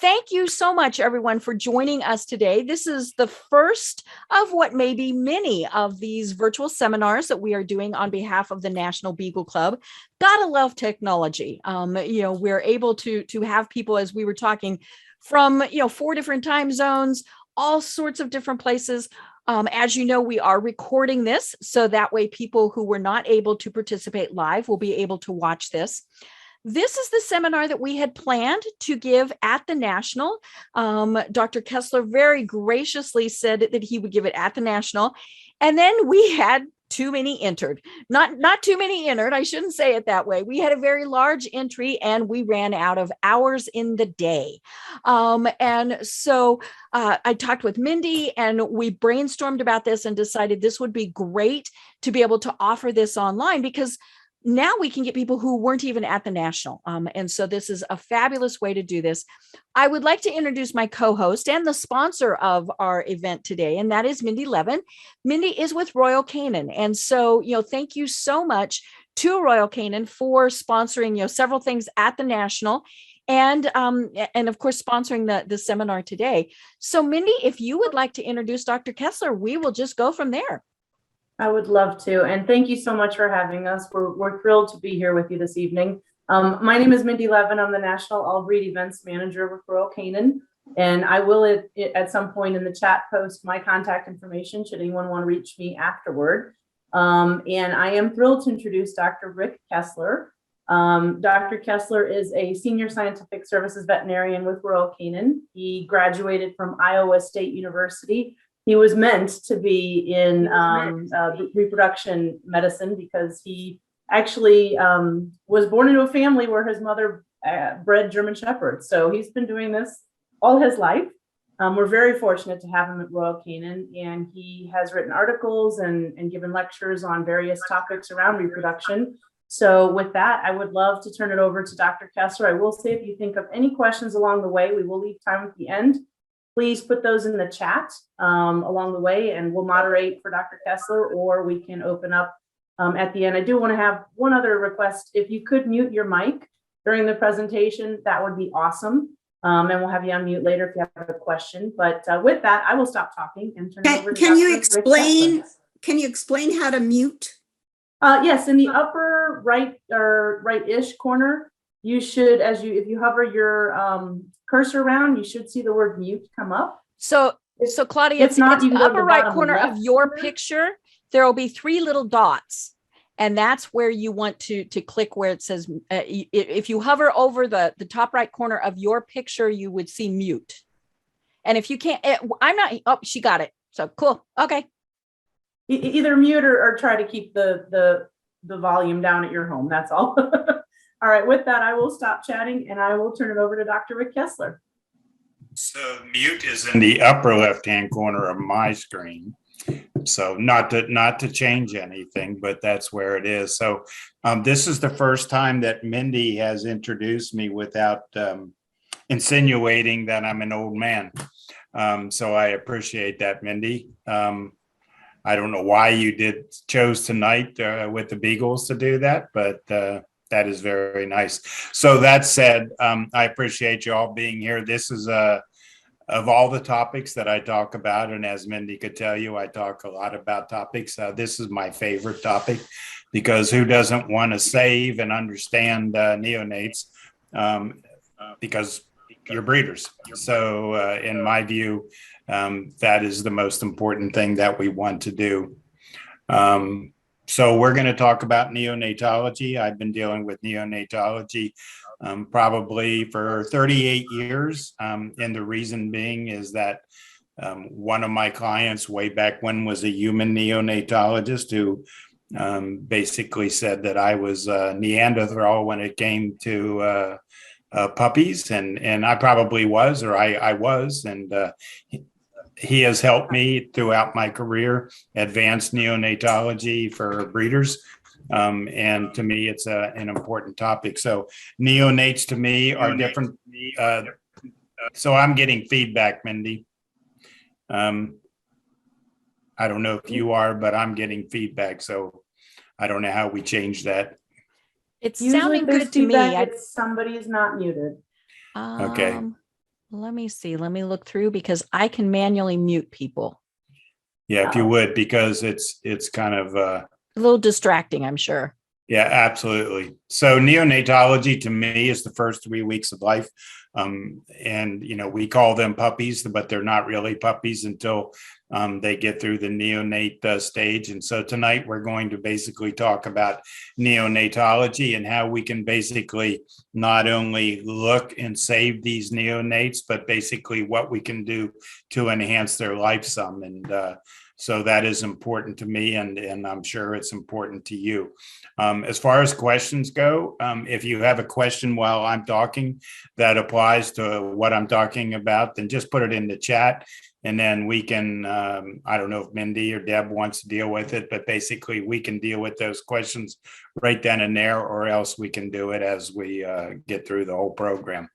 Thank you so much, everyone, for joining us today. This is the first of what may be many of these virtual seminars that we are doing on behalf of the National Beagle Club. Gotta love technology. We're able to have people, as we were talking, from 4 different time zones, all sorts of different places. As you know, we are recording this, so that way people who were not able to participate live will be able to watch this. This is the seminar that we had planned to give at the National. Dr. Kesler very graciously said that he would give it at the National. And then we had too many entered. Not too many entered. I shouldn't say it that way. We had a very large entry and we ran out of hours in the day. And so I talked with Mindy and we brainstormed about this and decided this would be great to be able to offer this online, because now we can get people who weren't even at the National. And so this is a fabulous way to do this. I would like to introduce my co-host and the sponsor of our event today, and that is Mindy Levin. Mindy is with Royal Canin. And so, thank you so much to Royal Canin for sponsoring, several things at the National and of course, sponsoring the seminar today. So Mindy, if you would like to introduce Dr. Kesler, we will just go from there. I would love to, and thank you so much for having us. We're thrilled to be here with you this evening. My name is Mindy Levin. I'm the National All-Breed Events Manager with Royal Canin, and I will at some point in the chat post my contact information should anyone want to reach me afterward. And I am thrilled to introduce Dr. Rick Kessler. Dr. Kessler is a Senior Scientific Services Veterinarian with Royal Canin. He graduated from Iowa State University. He was meant to be in reproduction medicine because he actually was born into a family where his mother bred German Shepherds. So he's been doing this all his life. We're very fortunate to have him at Royal Canin, and he has written articles and given lectures on various topics around reproduction. So with that, I would love to turn it over to Dr. Kesler. I will say, if you think of any questions along the way, we will leave time at the end. Please put those in the chat along the way, and we'll moderate for Dr. Kesler, or we can open up at the end. I do want to have one other request. If you could mute your mic during the presentation, that would be awesome. And we'll have you unmute later if you have a question. But with that, I will stop talking and turn it over to Dr. Can you explain how to mute? Yes, in the upper right or right-ish corner, you should, if you hover your cursor around, you should see the word mute come up. So Claudia, it's not the upper right corner of your picture. There will be 3 little dots, and that's where you want to click where it says, if you hover over the top right corner of your picture, you would see mute. And if you can't, she got it. So cool. Okay. Either mute or try to keep the volume down at your home. That's all. All right, with that, I will stop chatting and I will turn it over to Dr. Rick Kessler. So mute is in the upper left-hand corner of my screen. So not to change anything, but that's where it is. So this is the first time that Mindy has introduced me without insinuating that I'm an old man. So I appreciate that, Mindy. I don't know why you chose tonight with the Beagles to do that, but that is very nice. So that said, I appreciate you all being here. This is of all the topics that I talk about, and as Mindy could tell you, I talk a lot about topics. This is my favorite topic, because who doesn't want to save and understand neonates, because you're breeders. So in my view, that is the most important thing that we want to do. So we're going to talk about neonatology. I've been dealing with neonatology probably for 38 years. And the reason being is that one of my clients way back when was a human neonatologist who basically said that I was a Neanderthal when it came to puppies. And I probably was, or I was. And he has helped me throughout my career advance neonatology for breeders. And to me, it's an important topic. So neonates to me are different. So I'm getting feedback, Mindy. I don't know if you are, but I'm getting feedback. So I don't know how we change that. It's sounding good to me. Somebody is not muted. Okay. Let me see. Let me look through because I can manually mute people. Yeah, if you would, because it's kind of A little distracting, I'm sure. yeah, absolutely. So neonatology to me is the first 3 weeks of life. And, we call them puppies, but they're not really puppies until they get through the neonate stage. And so tonight we're going to basically talk about neonatology and how we can basically not only look and save these neonates, but basically what we can do to enhance their life some. And so that is important to me, and I'm sure it's important to you. As far as questions go, if you have a question while I'm talking that applies to what I'm talking about, then just put it in the chat. And then we can, I don't know if Mindy or Deb wants to deal with it, but basically we can deal with those questions right then and there, or else we can do it as we get through the whole program.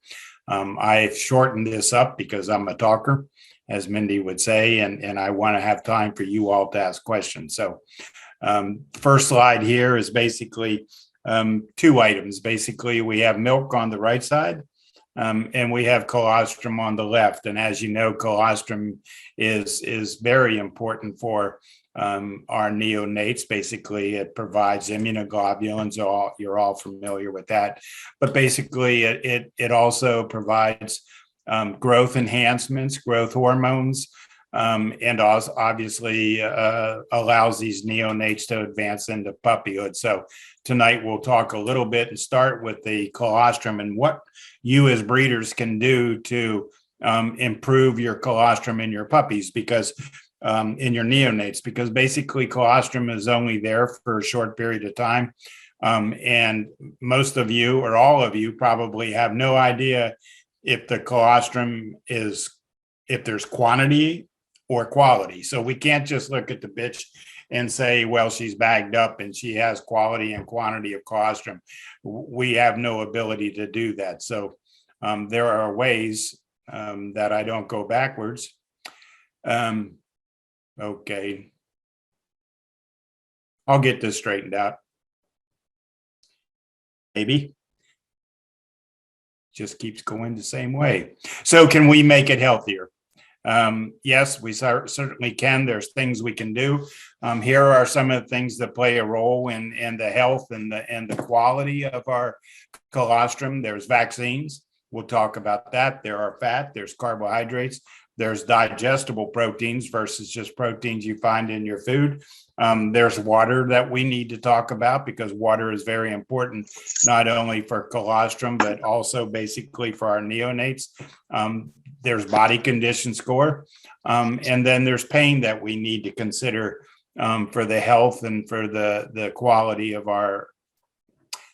I've shortened this up because I'm a talker, as Mindy would say, and I want to have time for you all to ask questions. So first slide here is basically two items. Basically, we have milk on the right side, and we have colostrum on the left. And as you know, colostrum is very important for our neonates. Basically, it provides immunoglobulins. You're all familiar with that. But basically, it also provides growth enhancements, growth hormones, and also obviously allows these neonates to advance into puppyhood. So tonight we'll talk a little bit and start with the colostrum and what you as breeders can do to improve your colostrum in your puppies, because in your neonates, because basically colostrum is only there for a short period of time. And most of you or all of you probably have no idea if the colostrum is, if there's quantity or quality. So we can't just look at the bitch and say, well, she's bagged up and she has quality and quantity of colostrum. We have no ability to do that. So there are ways that I don't go backwards. Okay. I'll get this straightened out. Maybe. Just keeps going the same way. So can we make it healthier? Yes, we certainly can. There's things we can do. Here are some of the things that play a role in the health and the quality of our colostrum. There's vaccines. We'll talk about that. There are fat, there's carbohydrates, there's digestible proteins versus just proteins you find in your food. There's water that we need to talk about, because water is very important, not only for colostrum, but also basically for our neonates. There's body condition score. And then there's pain that we need to consider for the health and for the quality of our.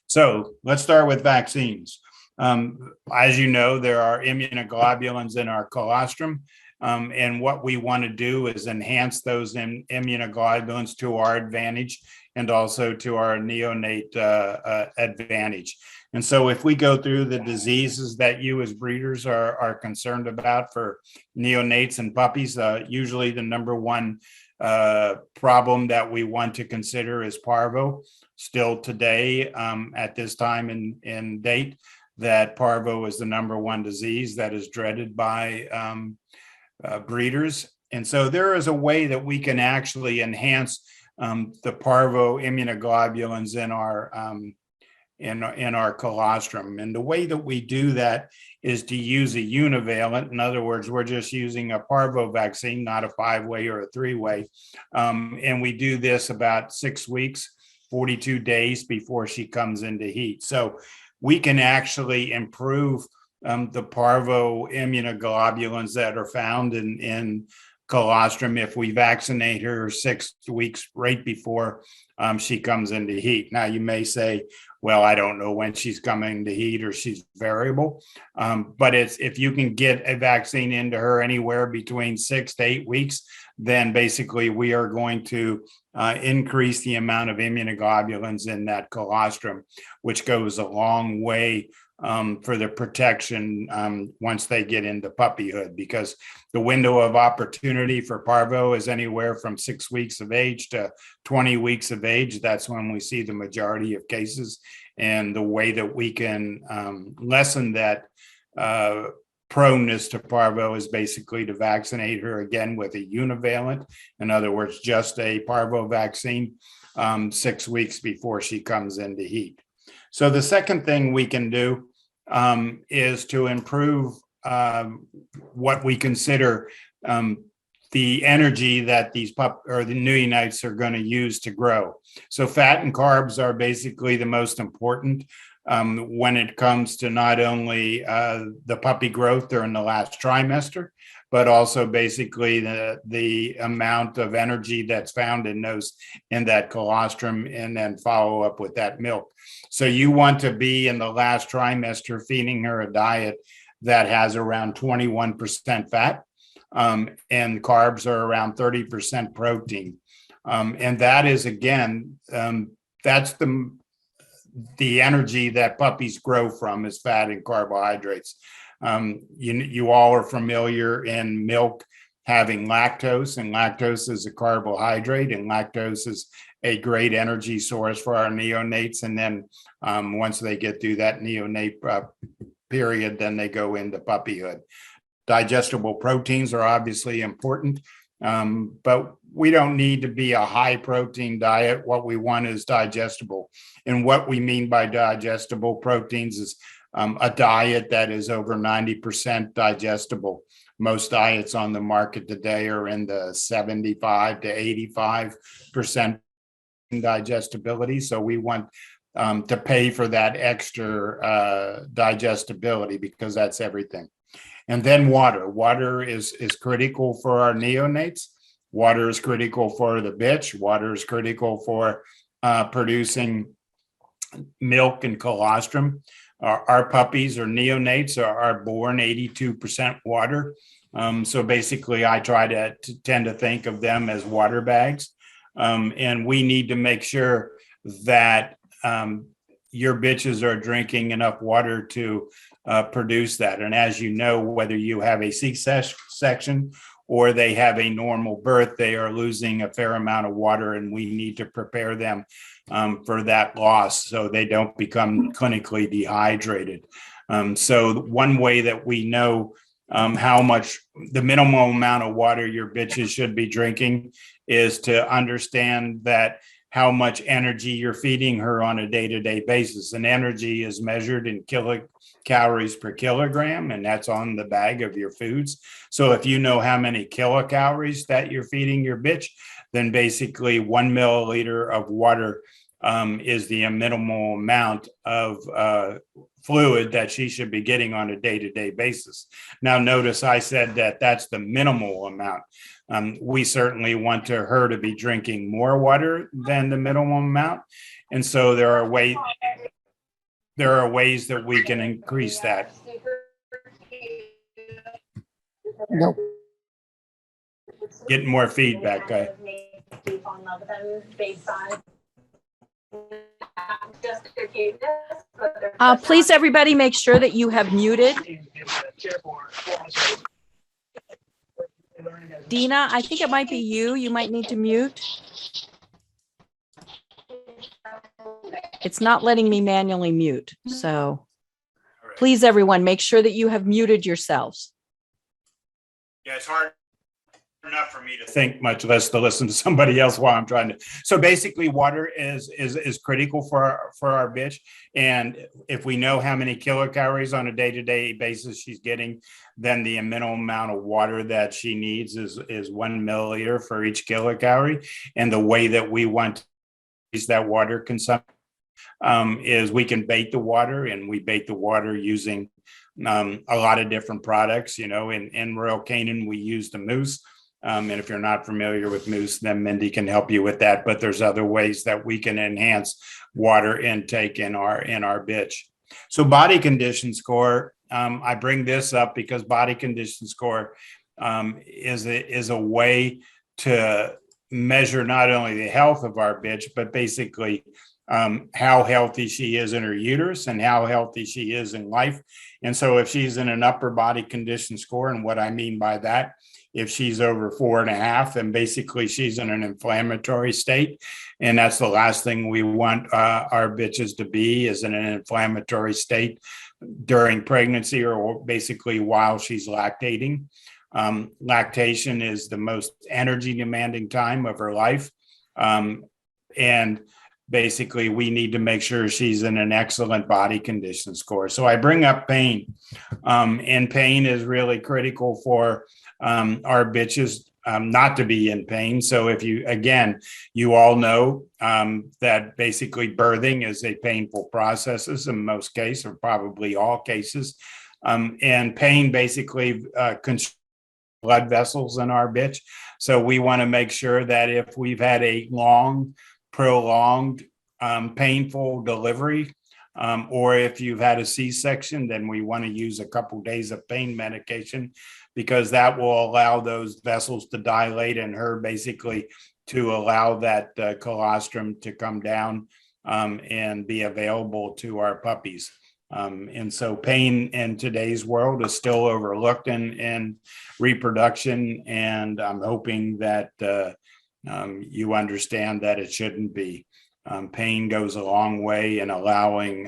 So let's start with vaccines. As you know, there are immunoglobulins in our colostrum. And what we want to do is enhance those immunoglobulins to our advantage and also to our neonate advantage. And so if we go through the diseases that you as breeders are concerned about for neonates and puppies, usually the number one problem that we want to consider is Parvo. Still today, at this time in date, that Parvo is the number one disease that is dreaded by breeders. And so there is a way that we can actually enhance the Parvo immunoglobulins in our colostrum. And the way that we do that is to use a univalent. In other words, we're just using a Parvo vaccine, not a 5-way or a 3-way. And we do this about 6 weeks, 42 days before she comes into heat. So we can actually improve the Parvo immunoglobulins that are found in colostrum if we vaccinate her 6 weeks right before she comes into heat. Now, you may say, well, I don't know when she's coming to heat, or she's variable. But if you can get a vaccine into her anywhere between 6 to 8 weeks, then basically we are going to increase the amount of immunoglobulins in that colostrum, which goes a long way for the protection once they get into puppyhood, because the window of opportunity for Parvo is anywhere from 6 weeks of age to 20 weeks of age. That's when we see the majority of cases. And the way that we can lessen that proneness to parvo is basically to vaccinate her again with a univalent. In other words, just a parvo vaccine 6 weeks before she comes into heat. So the second thing we can do is to improve what we consider the energy that these the neonates are going to use to grow. So fat and carbs are basically the most important when it comes to not only the puppy growth during the last trimester, but also basically the amount of energy that's found in that colostrum, and then follow up with that milk. So you want to be in the last trimester feeding her a diet that has around 21% fat, and carbs are around 30% protein. And that is, again, that's the energy that puppies grow from, is fat and carbohydrates. You all are familiar in milk having lactose, and lactose is a carbohydrate, and lactose is a great energy source for our neonates. And then once they get through that neonate period, then they go into puppyhood. Digestible proteins are obviously important, but we don't need to be a high protein diet. What we want is digestible. And what we mean by digestible proteins is a diet that is over 90% digestible. Most diets on the market today are in the 75 to 85% digestibility. So we want to pay for that extra digestibility, because that's everything. And then water. Water is critical for our neonates. Water is critical for the bitch. Water is critical for producing milk and colostrum. Our puppies or neonates are born 82% water. So basically, I try to tend to think of them as water bags. And we need to make sure that your bitches are drinking enough water to produce that. And as you know, whether you have a C-section or they have a normal birth, they are losing a fair amount of water, and we need to prepare them for that loss so they don't become clinically dehydrated. So one way that we know how much the minimal amount of water your bitches should be drinking is to understand that how much energy you're feeding her on a day-to-day basis. And energy is measured in kilocalories per kilogram, and that's on the bag of your foods. So if you know how many kilocalories that you're feeding your bitch, then basically 1 milliliter of water is the minimal amount of fluid that she should be getting on a day-to-day basis. Now, notice I said that that's the minimal amount. We certainly want her to be drinking more water than the minimum amount. And so there are ways that we can increase that. Nope. Getting more feedback, guy. Please, everybody, make sure that you have muted. Dina, I think it might be you. You might need to mute. It's not letting me manually mute. So please, everyone, make sure that you have muted yourselves. Yeah, it's hard enough for me to think, much less to listen to somebody else while I'm trying to. So basically, water is critical for our bitch. And if we know how many kilocalories on a day-to-day basis she's getting, then the minimum amount of water that she needs is 1 milliliter for each kilocalorie. And the way that we want to use that water consumption is we can bait the water, and we bait the water using a lot of different products. You know, in Royal Canin, we use the mousse. And if you're not familiar with mousse, then Mindy can help you with that. But there's other ways that we can enhance water intake in our bitch. So body condition score, I bring this up because body condition score is a way to measure not only the health of our bitch, but basically how healthy she is in her uterus and how healthy she is in life. And so if she's in an upper body condition score, and what I mean by that, if she's over 4.5, then basically she's in an inflammatory state. And that's the last thing we want our bitches to be, is in an inflammatory state during pregnancy or basically while she's lactating. Lactation is the most energy demanding time of her life. And basically we need to make sure she's in an excellent body condition score. So I bring up pain, and pain is really critical for our bitches not to be in pain. So if you, again, you all know that basically birthing is a painful process in most cases, or probably all cases. And pain basically constricts blood vessels in our bitch. So we want to make sure that if we've had a long, prolonged, painful delivery, or if you've had a C-section, then we want to use a couple days of pain medication, because that will allow those vessels to dilate and her basically to allow that colostrum to come down and be available to our puppies. And so pain in today's world is still overlooked in reproduction, and I'm hoping that you understand that it shouldn't be. Pain goes a long way in allowing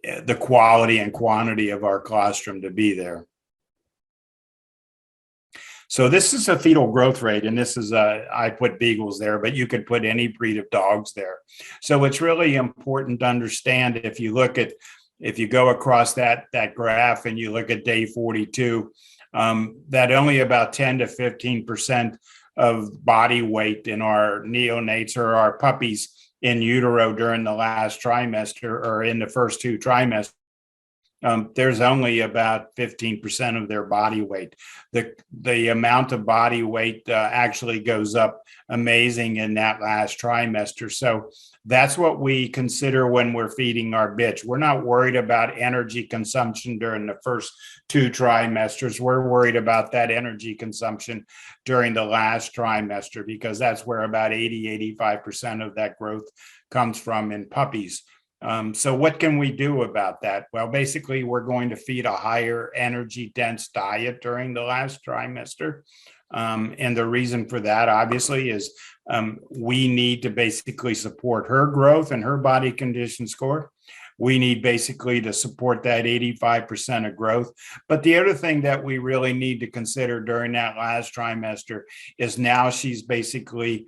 the quality and quantity of our colostrum to be there. So this is a fetal growth rate, and this is I put beagles there, but you could put any breed of dogs there. So it's really important to understand, if you go across that graph and you look at day 42, that only about 10 to 15% of body weight in our neonates or our puppies in utero during the last trimester or in the first 2 trimesters, there's only about 15% of their body weight. The amount of body weight actually goes up amazing in that last trimester. So that's what we consider when we're feeding our bitch. We're not worried about energy consumption during the first 2 trimesters. We're worried about that energy consumption during the last trimester, because that's where about 80-85% of that growth comes from in puppies. So what can we do about that? Well, basically, we're going to feed a higher energy dense diet during the last trimester. And the reason for that, obviously, is we need to basically support her growth and her body condition score. We need basically to support that 85% of growth. But the other thing that we really need to consider during that last trimester is now she's basically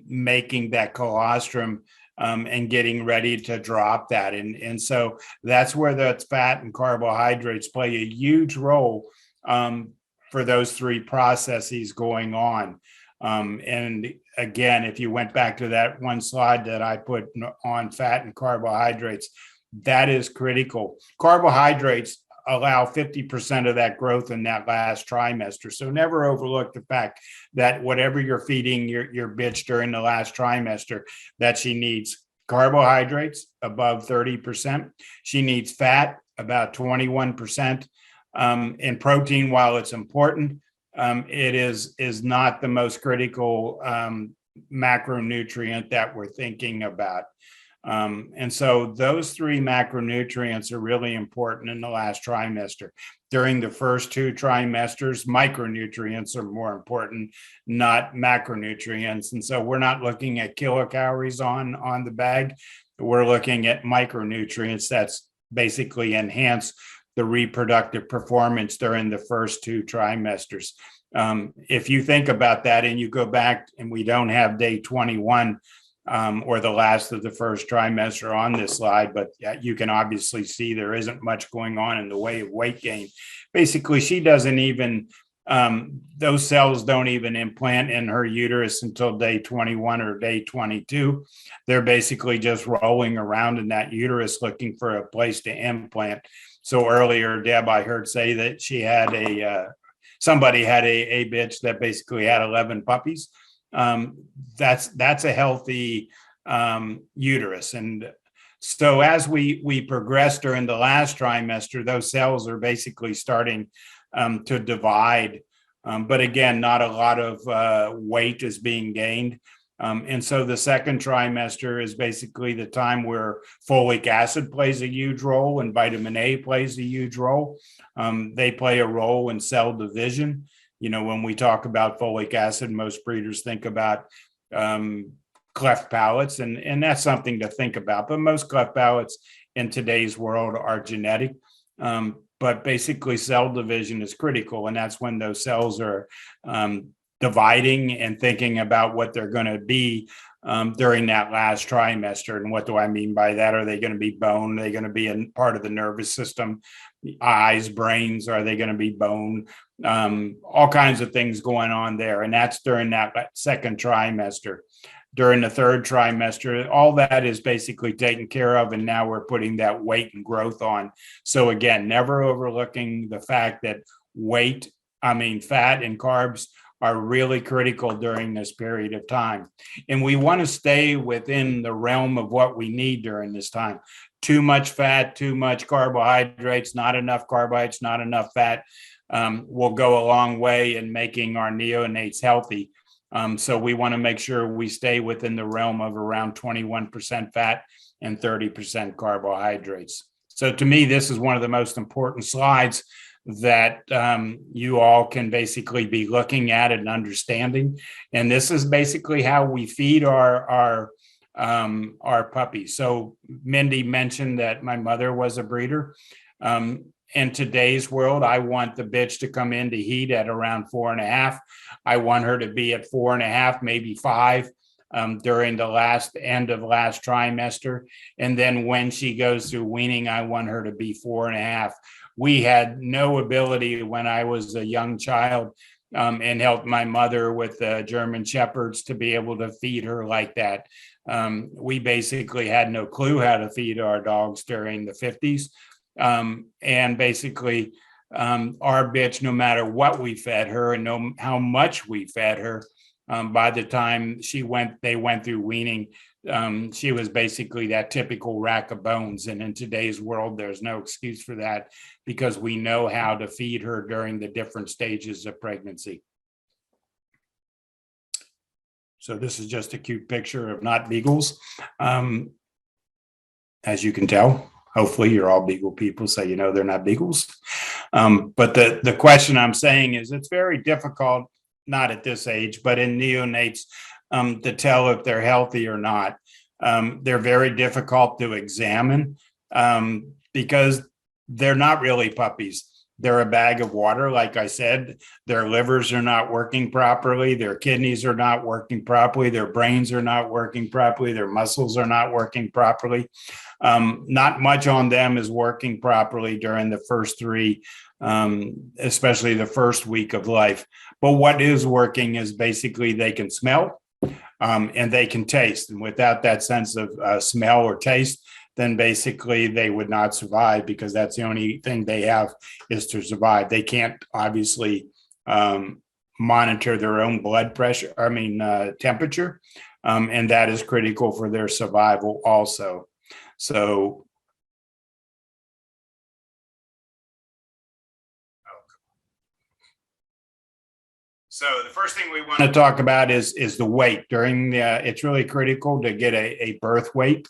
making that colostrum and getting ready to drop that. And so that's where the fat and carbohydrates play a huge role for those 3 processes going on. And again, if you went back to that one slide that I put on fat and carbohydrates, that is critical. Carbohydrates allow 50% of that growth in that last trimester. So never overlook the fact that whatever you're feeding your bitch during the last trimester, that she needs carbohydrates above 30%. She needs fat about 21%. And protein, while it's important, it is not the most critical macronutrient that we're thinking about. And so those 3 macronutrients are really important in the last trimester. During the first 2 trimesters, micronutrients are more important, not macronutrients. And so we're not looking at kilocalories on the bag. We're looking at micronutrients that's basically enhance the reproductive performance during the first 2 trimesters. If you think about that and you go back, and we don't have day 21 or the last of the first trimester on this slide, but you can obviously see there isn't much going on in the way of weight gain. Basically, she doesn't even, those cells don't even implant in her uterus until day 21 or day 22. They're basically just rolling around in that uterus looking for a place to implant. So earlier, Deb, I heard say that she had somebody had a bitch that basically had 11 puppies. That's a healthy uterus. And so as we progress during the last trimester, those cells are basically starting to divide. But again, not a lot of weight is being gained. And so the second trimester is basically the time where folic acid plays a huge role and vitamin A plays a huge role. They play a role in cell division. When we talk about folic acid, most breeders think about cleft palates, and that's something to think about. But most cleft palates in today's world are genetic. But basically cell division is critical, and that's when those cells are dividing and thinking about what they're going to be during that last trimester. And what do I mean by that? Are they going to be bone? Are they going to be a part of the nervous system? Eyes, brains, are they going to be bone? All kinds of things going on there. And that's during that second trimester. During the third trimester, all that is basically taken care of. And now we're putting that weight and growth on. So again, never overlooking the fact that fat and carbs are really critical during this period of time. And we want to stay within the realm of what we need during this time. Too much fat, too much carbohydrates, not enough carbohydrates, not enough fat will go a long way in making our neonates healthy. So we want to make sure we stay within the realm of around 21% fat and 30% carbohydrates. So to me, this is one of the most important slides that you all can basically be looking at and understanding. And this is basically how we feed our puppies. So Mindy mentioned that my mother was a breeder. In today's world, I want the bitch to come into heat at around 4.5. I want her to be at 4.5, maybe 5 during the end of last trimester. And then when she goes through weaning, I want her to be 4.5. We had no ability when I was a young child and helped my mother with German Shepherds to be able to feed her like that. We basically had no clue how to feed our dogs during the 50s. And basically, our bitch, no matter what we fed her and how much we fed her, by the time they went through weaning, she was basically that typical rack of bones. And in today's world, there's no excuse for that because we know how to feed her during the different stages of pregnancy. So this is just a cute picture of not beagles. As you can tell, hopefully you're all beagle people, so you know they're not beagles. But the question I'm saying is it's very difficult, not at this age, but in neonates, to tell if they're healthy or not. They're very difficult to examine because they're not really puppies. They're a bag of water. Like I said, their livers are not working properly. Their kidneys are not working properly. Their brains are not working properly. Their muscles are not working properly. Not much on them is working properly during the first 3, especially the first week of life. But what is working is basically they can smell and they can taste. And without that sense of smell or taste, then basically they would not survive because that's the only thing they have is to survive. They can't obviously monitor their own blood pressure, temperature, and that is critical for their survival also. So the first thing we want to talk about is the weight. It's really critical to get a birth weight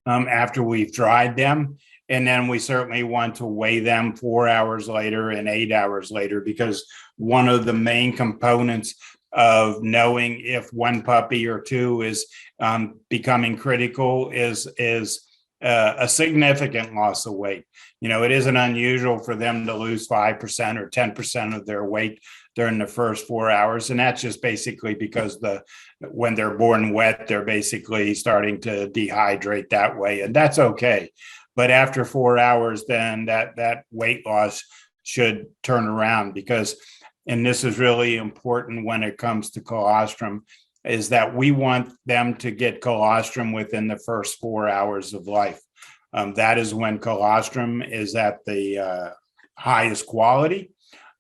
after we've dried them. And then we certainly want to weigh them 4 hours later and 8 hours later, because one of the main components of knowing if one puppy or two is becoming critical is a significant loss of weight. It isn't unusual for them to lose 5% or 10% of their weight during the first 4 hours. And that's just basically because when they're born wet, they're basically starting to dehydrate that way. And that's okay. But after 4 hours, then that weight loss should turn around because, and this is really important when it comes to colostrum, is that we want them to get colostrum within the first 4 hours of life. That is when colostrum is at the highest quality.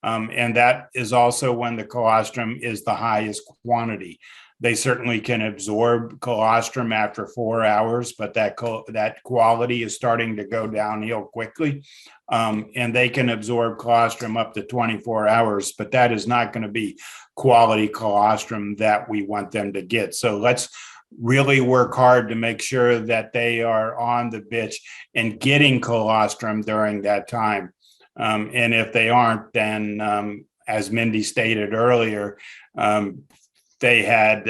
And that is also when the colostrum is the highest quantity. They certainly can absorb colostrum after 4 hours, but that quality is starting to go downhill quickly. And they can absorb colostrum up to 24 hours, but that is not going to be quality colostrum that we want them to get. So let's really work hard to make sure that they are on the bitch and getting colostrum during that time. And if they aren't, then as Mindy stated earlier, they had,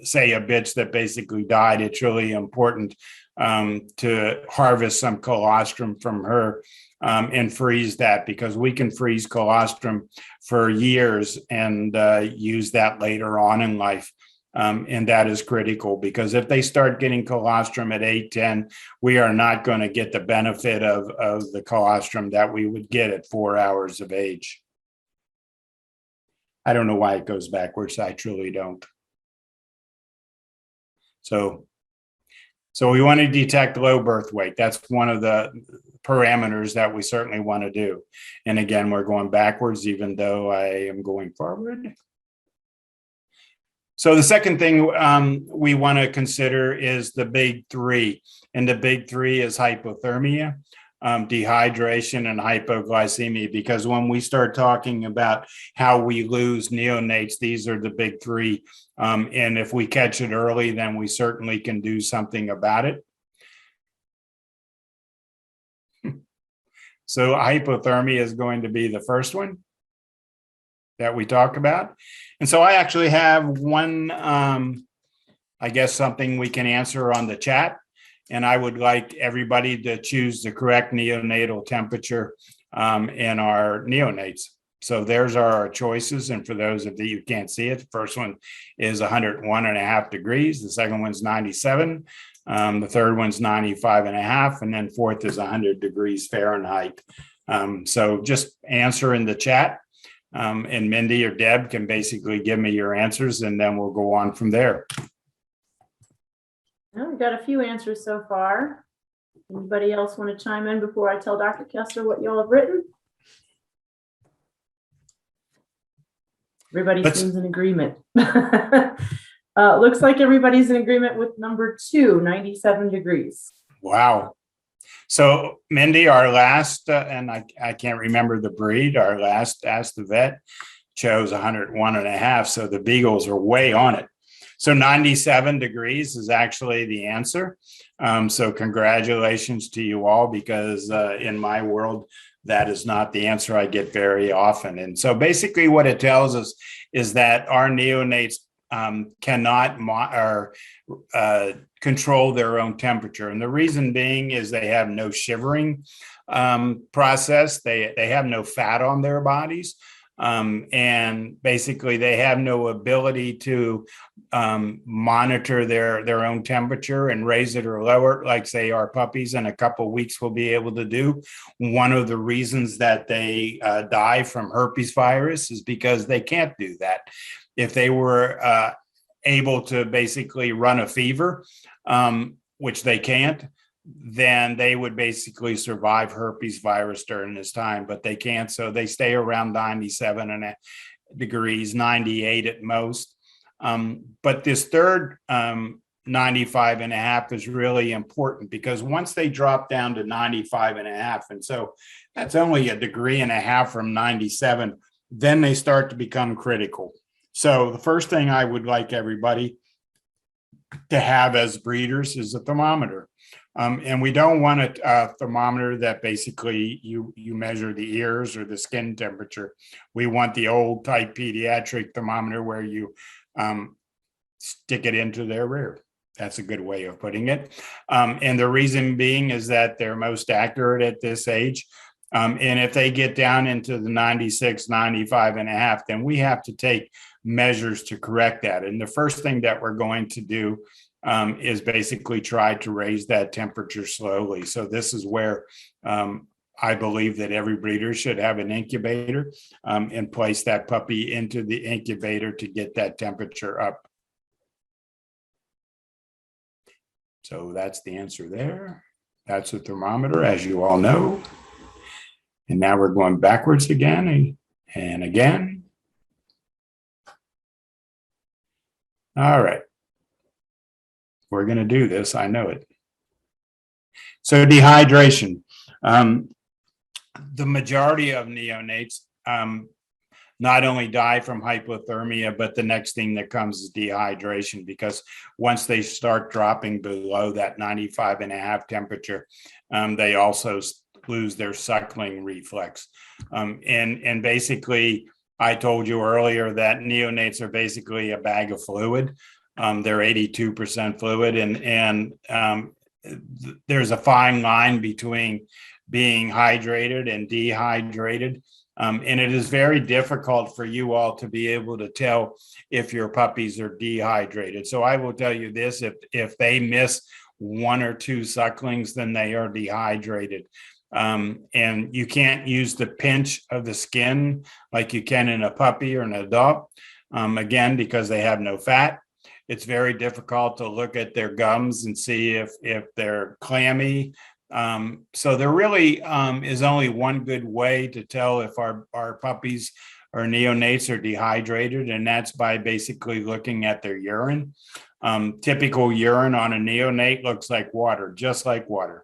say, a bitch that basically died. It's really important to harvest some colostrum from her and freeze that, because we can freeze colostrum for years and use that later on in life. And that is critical, because if they start getting colostrum at 8-10, we are not going to get the benefit of the colostrum that we would get at 4 hours of age. I don't know why it goes backwards. I truly don't. So we want to detect low birth weight. That's one of the parameters that we certainly want to do. And again, we're going backwards, even though I am going forward. So the second thing we want to consider is the big three. And the big three is hypothermia, dehydration, and hypoglycemia, because when we start talking about how we lose neonates, these are the big three. And if we catch it early, then we certainly can do something about it. So hypothermia is going to be the first one that we talk about. And so I actually have one, I guess, something we can answer on the chat. And I would like everybody to choose the correct neonatal temperature in our neonates. So there's our choices. And for those of you who can't see it, the first one is 101.5 degrees. The second one's 97. The third one's 95.5. And then fourth is 100 degrees Fahrenheit. So just answer in the chat. And Mindy or Deb can basically give me your answers, and then we'll go on from there. Well, we've got a few answers so far. Anybody else want to chime in before I tell Dr. Kesler what you all have written? Everybody seems in agreement. Looks like everybody's in agreement with number 2, 97 degrees. Wow. So Mindy, our last, and I can't remember the breed, our last Ask the Vet chose 101.5. So the Beagles are way on it. So 97 degrees is actually the answer. So congratulations to you all, because in my world, that is not the answer I get very often. And so basically what it tells us is that our neonates cannot control their own temperature. And the reason being is they have no shivering process. They have no fat on their bodies. And basically they have no ability to monitor their own temperature and raise it or lower it, like say our puppies in a couple of weeks will be able to do. One of the reasons that they die from herpes virus is because they can't do that. If they were able to basically run a fever, which they can't, then they would basically survive herpes virus during this time, but they can't. So they stay around 97 degrees, 98 at most. But this third 95.5 is really important, because once they drop down to 95.5, and so that's only 1.5 degrees from 97, then they start to become critical. So the first thing I would like everybody to have as breeders is a thermometer. And we don't want a thermometer that basically you measure the ears or the skin temperature. We want the old type pediatric thermometer where you stick it into their rear. That's a good way of putting it. And the reason being is that they're most accurate at this age. And if they get down into the 96, 95.5, then we have to take measures to correct that. And the first thing that we're going to do is basically try to raise that temperature slowly. So this is where I believe that every breeder should have an incubator and place that puppy into the incubator to get that temperature up. So that's the answer there. That's a thermometer, as you all know. And now we're going backwards again and again. All right. We're going to do this. I know it. So dehydration. The majority of neonates not only die from hypothermia, but the next thing that comes is dehydration, because once they start dropping below that 95.5 temperature, they also lose their suckling reflex. And basically, I told you earlier that neonates are basically a bag of fluid. They're 82% fluid, and there's a fine line between being hydrated and dehydrated. And it is very difficult for you all to be able to tell if your puppies are dehydrated. So I will tell you this, if they miss 1 or 2 sucklings, then they are dehydrated. And you can't use the pinch of the skin like you can in a puppy or an adult, again, because they have no fat. It's very difficult to look at their gums and see if they're clammy. So there really is only one good way to tell if our puppies or neonates are dehydrated, and that's by basically looking at their urine. Typical urine on a neonate looks like water, just like water.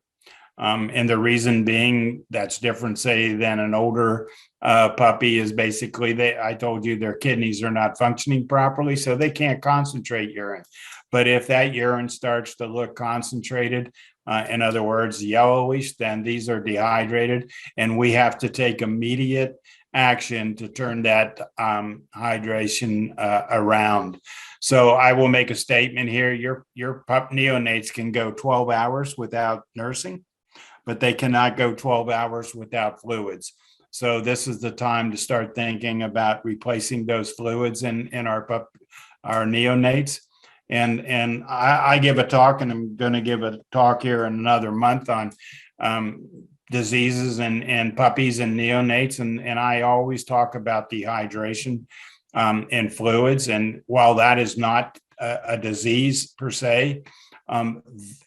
And the reason being that's different, say, than an older puppy is basically I told you their kidneys are not functioning properly, so they can't concentrate urine. But if that urine starts to look concentrated, in other words, yellowish, then these are dehydrated, and we have to take immediate action to turn that hydration around. So I will make a statement here. Your pup neonates can go 12 hours without nursing, but they cannot go 12 hours without fluids. So this is the time to start thinking about replacing those fluids in our neonates. And I give a talk, and I'm going to give a talk here in another month on diseases and puppies and neonates. And I always talk about dehydration and fluids. And while that is not a disease per se,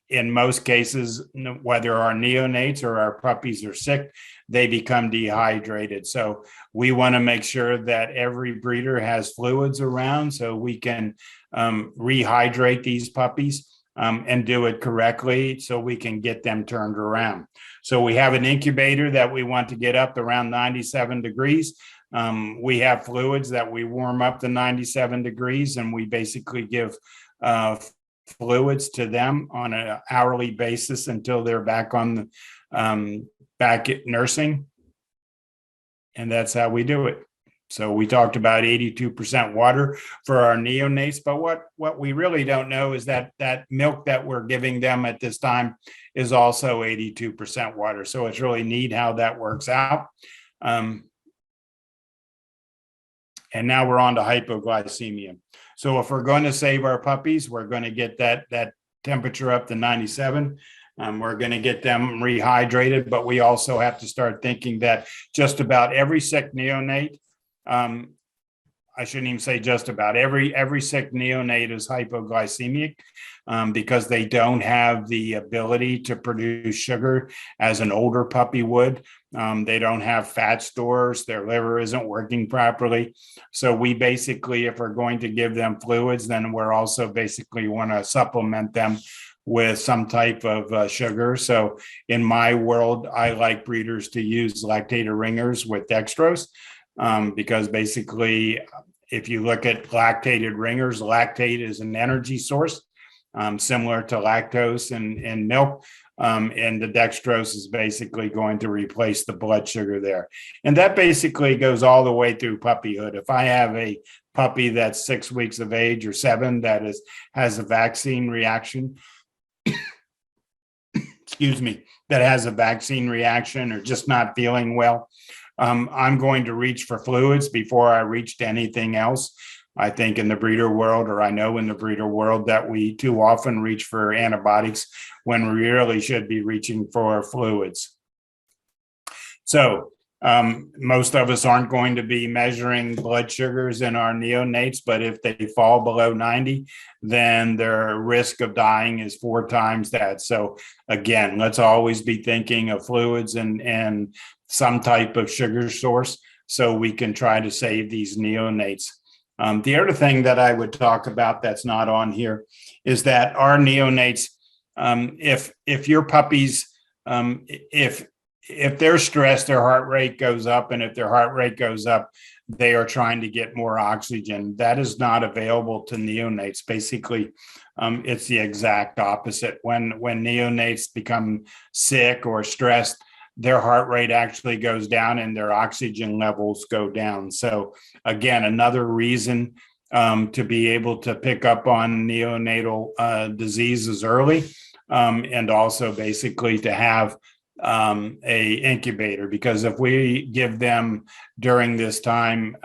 in most cases, whether our neonates or our puppies are sick, they become dehydrated. So we want to make sure that every breeder has fluids around so we can rehydrate these puppies and do it correctly so we can get them turned around. So we have an incubator that we want to get up around 97 degrees. We have fluids that we warm up to 97 degrees, and we basically give fluids to them on an hourly basis until they're back on the back at nursing. And that's how we do it. So we talked about 82% water for our neonates, but what we really don't know is that milk that we're giving them at this time is also 82% water. So it's really neat how that works out. And now we're on to hypoglycemia. So if we're going to save our puppies, we're going to get that temperature up to 97. We're going to get them rehydrated, but we also have to start thinking that just about every sick neonate, I shouldn't even say just about every sick neonate is hypoglycemic because they don't have the ability to produce sugar as an older puppy would. They don't have fat stores. Their liver isn't working properly. So we basically, if we're going to give them fluids, then we're also basically want to supplement them with some type of sugar. So in my world, I like breeders to use lactated ringers with dextrose. Because basically, if you look at lactated ringers, lactate is an energy source, similar to lactose and milk. And the dextrose is basically going to replace the blood sugar there. And that basically goes all the way through puppyhood. If I have a puppy that's 6 weeks of age or 7 that has a vaccine reaction, excuse me, that has a vaccine reaction or just not feeling well, I'm going to reach for fluids before I reach to anything else. I think in the breeder world, or I know in the breeder world, that we too often reach for antibiotics when we really should be reaching for fluids. So most of us aren't going to be measuring blood sugars in our neonates, but if they fall below 90, then their risk of dying is 4 times that. So again, let's always be thinking of fluids and some type of sugar source so we can try to save these neonates. The other thing that I would talk about that's not on here is that our neonates, if your puppies, if they're stressed, their heart rate goes up, and if their heart rate goes up, they are trying to get more oxygen. That is not available to neonates. Basically, it's the exact opposite. When neonates become sick or stressed, their heart rate actually goes down and their oxygen levels go down. So again, another reason to be able to pick up on neonatal diseases early, and also basically to have a incubator, because if we give them during this time,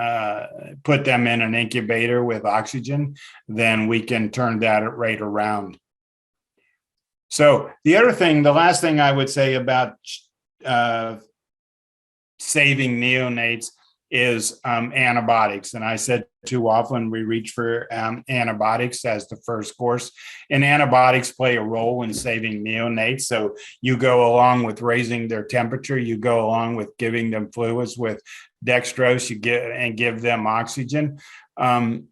put them in an incubator with oxygen, then we can turn that rate around. So the last thing I would say about saving neonates is antibiotics. And I said too often we reach for antibiotics as the first course, and antibiotics play a role in saving neonates. So you go along with raising their temperature, you go along with giving them fluids with dextrose, give them oxygen. Then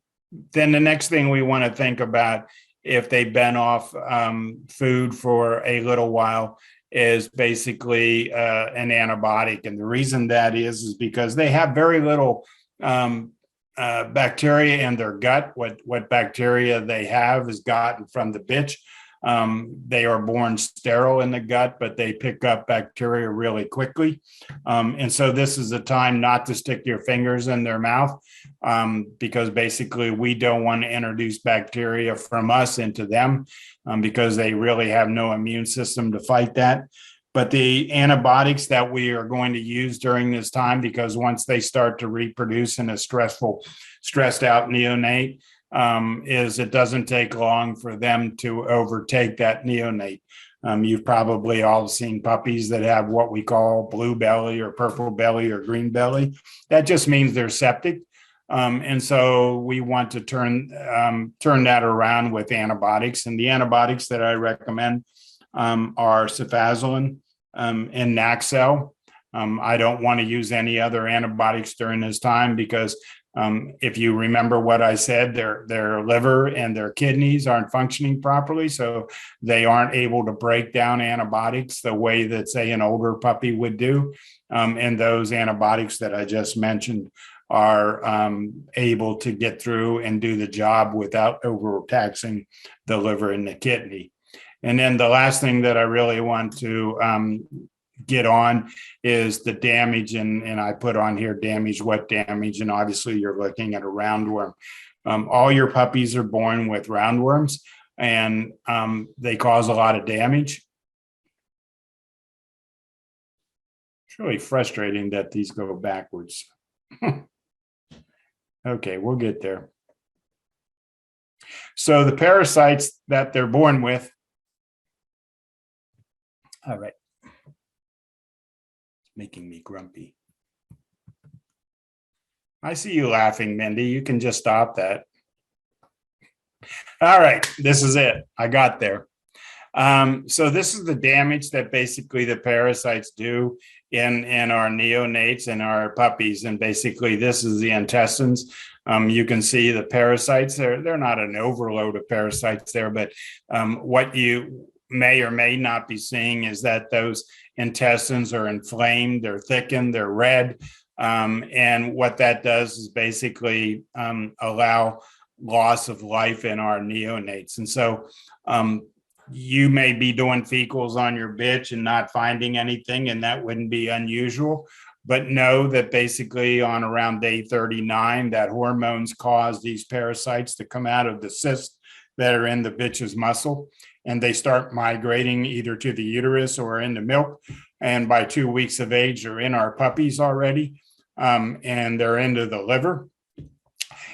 the next thing we want to think about, if they've been off food for a little while, is basically an antibiotic. And the reason that is because they have very little bacteria in their gut. What bacteria they have is gotten from the bitch. They are born sterile in the gut, but they pick up bacteria really quickly. And so this is a time not to stick your fingers in their mouth, because basically we don't want to introduce bacteria from us into them, because they really have no immune system to fight that. But the antibiotics that we are going to use during this time, because once they start to reproduce in a stressed out neonate, is it doesn't take long for them to overtake that neonate. You've probably all seen puppies that have what we call blue belly or purple belly or green belly. That just means they're septic. And so we want to turn that around with antibiotics. And the antibiotics that I recommend are cefazolin and Naxel. I don't want to use any other antibiotics during this time, because if you remember what I said, their liver and their kidneys aren't functioning properly, so they aren't able to break down antibiotics the way that, say, an older puppy would do. And those antibiotics that I just mentioned are able to get through and do the job without overtaxing the liver and the kidney. And then the last thing that I really want to get on is the damage, and I put on here damage, what damage, and obviously you're looking at a roundworm. All your puppies are born with roundworms, and they cause a lot of damage. It's really frustrating that these go backwards. Okay, we'll get there. So the parasites that they're born with. All right. Making me grumpy. I see you laughing, Mindy. You can just stop that. All right, this is it. I got there. So this is the damage that basically the parasites do in our neonates and our puppies. And basically this is the intestines. You can see the parasites. They're not an overload of parasites there, but what you may or may not be seeing is that those intestines are inflamed, they're thickened, they're red. And what that does is basically allow loss of life in our neonates. And so you may be doing fecals on your bitch and not finding anything, and that wouldn't be unusual. But know that basically on around day 39, that hormones cause these parasites to come out of the cysts that are in the bitch's muscle, and they start migrating either to the uterus or in the milk. And by 2 weeks of age, they're in our puppies already, and they're into the liver.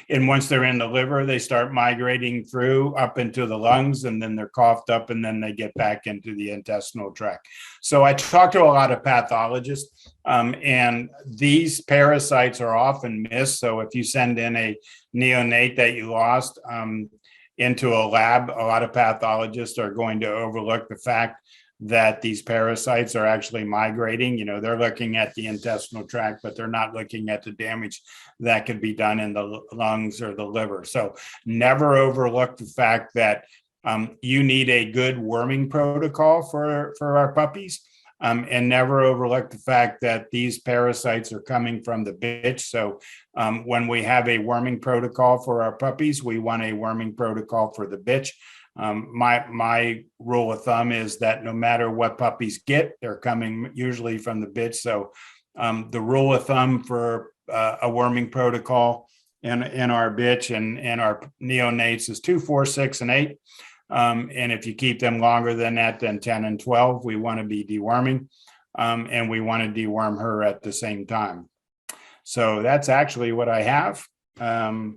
And once they're in the liver, they start migrating through up into the lungs, and then they're coughed up, and then they get back into the intestinal tract. So I talked to a lot of pathologists, and these parasites are often missed. So if you send in a neonate that you lost into a lab, a lot of pathologists are going to overlook the fact that these parasites are actually migrating. They're looking at the intestinal tract, but they're not looking at the damage that could be done in the lungs or the liver. So never overlook the fact that you need a good worming protocol for our puppies. And never overlook the fact that these parasites are coming from the bitch. So when we have a worming protocol for our puppies, we want a worming protocol for the bitch. My rule of thumb is that no matter what puppies get, they're coming usually from the bitch. So the rule of thumb for a worming protocol in our bitch and our neonates is 2, 4, 6, and 8. And if you keep them longer than that, then 10 and 12, we want to be deworming, and we want to deworm her at the same time. So that's actually what I have. So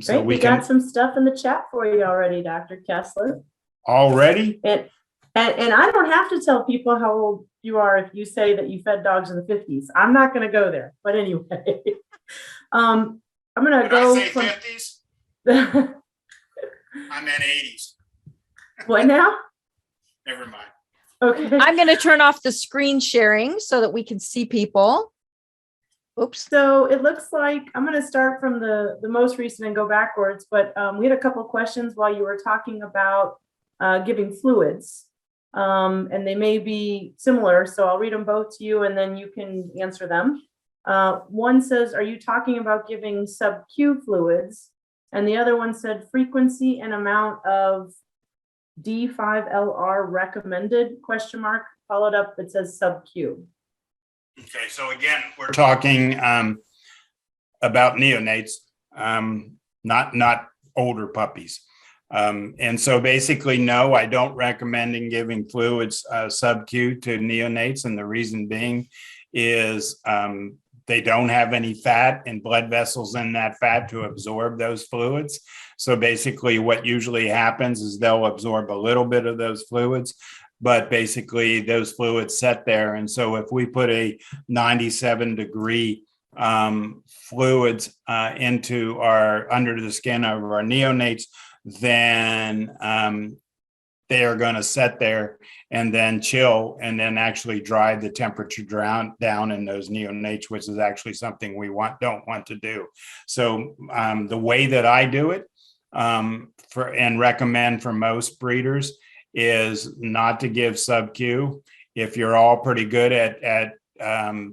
Great. We got some stuff in the chat for you already, Dr. Kesler. Already? And I don't have to tell people how old you are if you say that you fed dogs in the 50s. I'm not going to go there. But anyway, I'm going to go from 50s? I meant 80s. What now? Never mind. Okay. I'm going to turn off the screen sharing so that we can see people. Oops. So it looks like I'm going to start from the most recent and go backwards, but we had a couple of questions while you were talking about giving fluids, and they may be similar. So I'll read them both to you and then you can answer them. One says, are you talking about giving sub-Q fluids? And the other one said frequency and amount of D5LR recommended, ? Followed up, it says sub-Q. Okay, so again, we're talking about neonates, not older puppies. And so basically, no, I don't recommend giving fluids sub-Q to neonates. And the reason being is they don't have any fat and blood vessels in that fat to absorb those fluids. So basically what usually happens is they'll absorb a little bit of those fluids, but basically those fluids set there. And so if we put a 97-degree fluids into under the skin of our neonates, then they are going to set there and then chill and then actually drive the temperature down in those neonates, which is actually something we don't want to do. So the way that I do it and recommend for most breeders is not to give sub-Q. If you're all pretty good at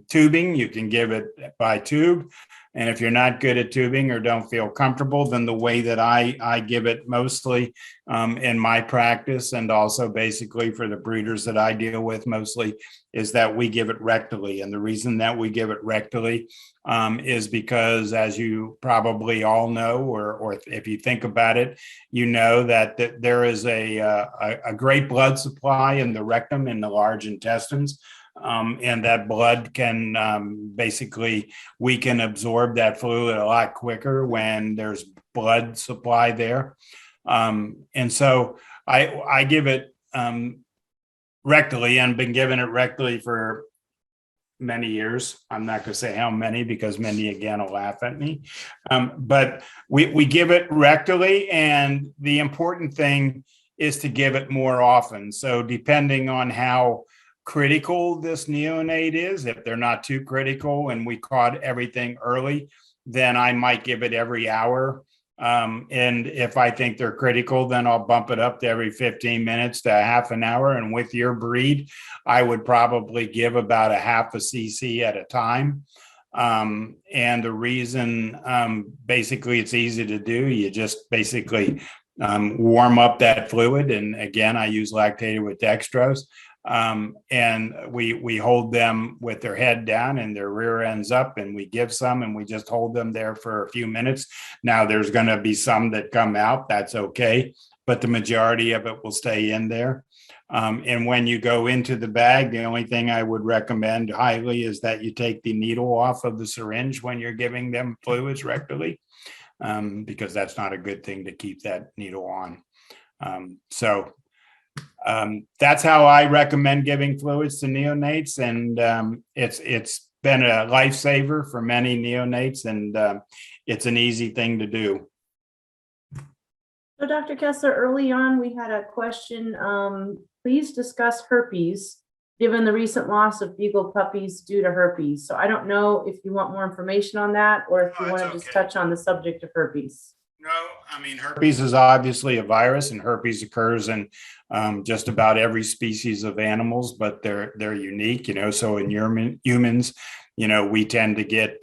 tubing, you can give it by tube. And if you're not good at tubing or don't feel comfortable, then the way that I give it mostly in my practice and also basically for the breeders that I deal with mostly is that we give it rectally. And the reason that we give it rectally is because, as you probably all know, or if you think about it, you know that there is a great blood supply in the rectum and the large intestines. And that blood can basically, we can absorb that fluid a lot quicker when there's blood supply there. And so I give it rectally and been giving it rectally for many years. I'm not going to say how many because Mindy again will laugh at me. But we give it rectally, and the important thing is to give it more often. So depending on how critical this neonate is, if they're not too critical and we caught everything early, then I might give it every hour. And if I think they're critical, then I'll bump it up to every 15 minutes to a half an hour. And with your breed, I would probably give about a half a cc at a time. And the reason, basically, it's easy to do. You just basically warm up that fluid. And again, I use lactated with dextrose. And we hold them with their head down and their rear ends up, and we give some and we just hold them there for a few minutes. Now there's going to be some that come out, that's okay, but the majority of it will stay in there. And when you go into the bag, the only thing I would recommend highly is that you take the needle off of the syringe when you're giving them fluids rectally, because that's not a good thing to keep that needle on. That's how I recommend giving fluids to neonates, and it's been a lifesaver for many neonates, and it's an easy thing to do. So Dr. Kesler, early on, we had a question. please discuss herpes, given the recent loss of beagle puppies due to herpes. So I don't know if you want more information on that or if you No, want it's to just okay. touch on the subject of herpes. No, I mean, herpes is obviously a virus, and herpes occurs in just about every species of animals, but they're unique, So in humans, we tend to get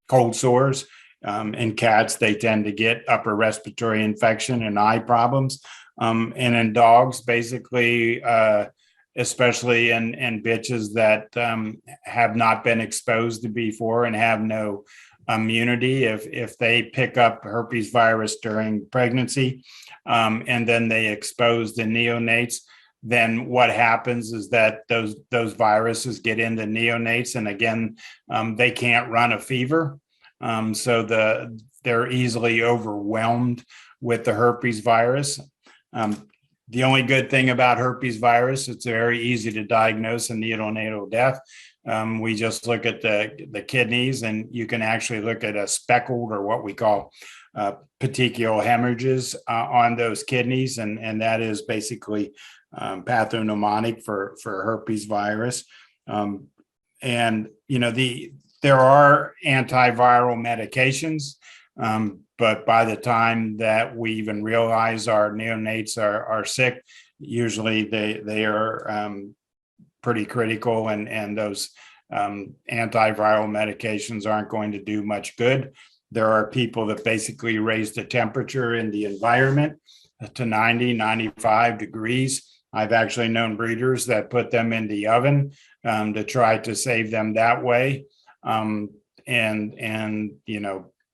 cold sores. In cats, they tend to get upper respiratory infection and eye problems. And in dogs, basically, especially in bitches that have not been exposed to before and have no immunity, if they pick up herpes virus during pregnancy, and then they expose the neonates, then what happens is that those viruses get into neonates, and again, they can't run a fever, so they're easily overwhelmed with the herpes virus. The only good thing about herpes virus, it's very easy to diagnose in neonatal death. We just look at the kidneys, and you can actually look at a speckled, or what we call petechial hemorrhages on those kidneys, and that is basically pathognomonic for herpes virus. And there are antiviral medications, but by the time that we even realize our neonates are sick, usually they are pretty critical, and those antiviral medications aren't going to do much good. There are people that basically raise the temperature in the environment to 90, 95 degrees. I've actually known breeders that put them in the oven to try to save them that way. And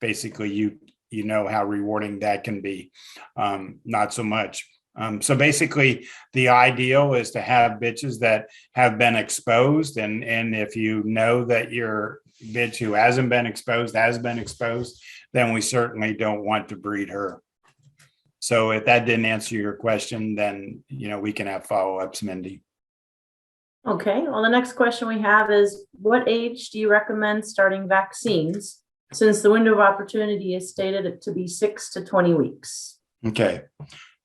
basically you know how rewarding that can be. Not so much. So basically, the ideal is to have bitches that have been exposed, and if you know that your bitch who hasn't been exposed has been exposed, then we certainly don't want to breed her. So if that didn't answer your question, then we can have follow-ups, Mindy. Okay, well, the next question we have is, what age do you recommend starting vaccines, since the window of opportunity is stated to be 6 to 20 weeks? Okay.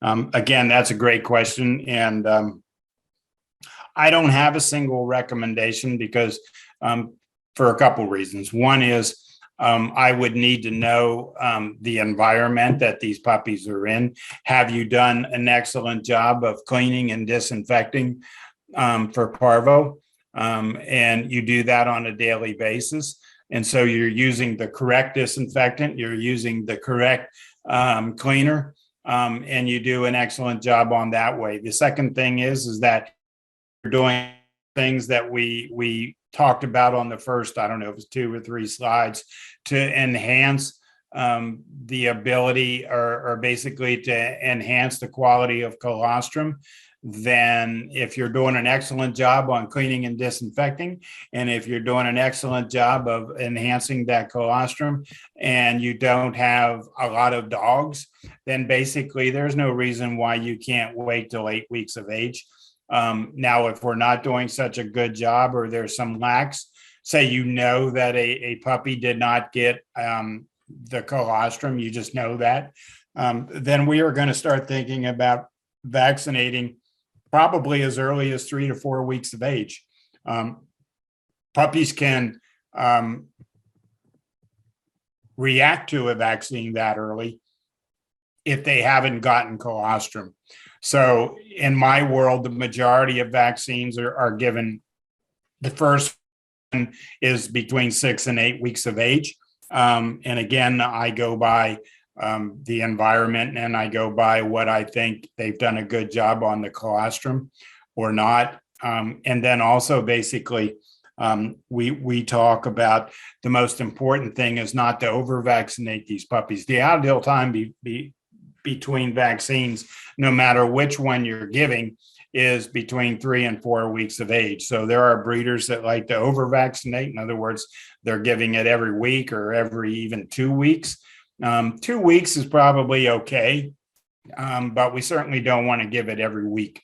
Again, that's a great question. And I don't have a single recommendation because for a couple reasons. One is I would need to know the environment that these puppies are in. Have you done an excellent job of cleaning and disinfecting for Parvo? And you do that on a daily basis. And so you're using the correct disinfectant, you're using the correct cleaner, and you do an excellent job on that way. The second thing is that you're doing things that we talked about on the first, I don't know if it's 2 or 3 slides, to enhance the ability or basically to enhance the quality of colostrum. Then if you're doing an excellent job on cleaning and disinfecting, and if you're doing an excellent job of enhancing that colostrum, and you don't have a lot of dogs, then basically there's no reason why you can't wait till 8 weeks of age. Now, if we're not doing such a good job, or there's some lacks, say that a puppy did not get the colostrum, you just know that, then we are going to start thinking about vaccinating probably as early as 3 to 4 weeks of age. Puppies can react to a vaccine that early if they haven't gotten colostrum. So in my world, the majority of vaccines are given. The first one is between 6 and 8 weeks of age. And again, I go by the environment, and I go by what I think they've done a good job on the colostrum or not. And then also basically we talk about the most important thing is not to over vaccinate these puppies. The ideal time between vaccines, no matter which one you're giving, is between 3 and 4 weeks of age. So there are breeders that like to over vaccinate. In other words, they're giving it every week or every even 2 weeks. 2 weeks is probably okay, but we certainly don't want to give it every week.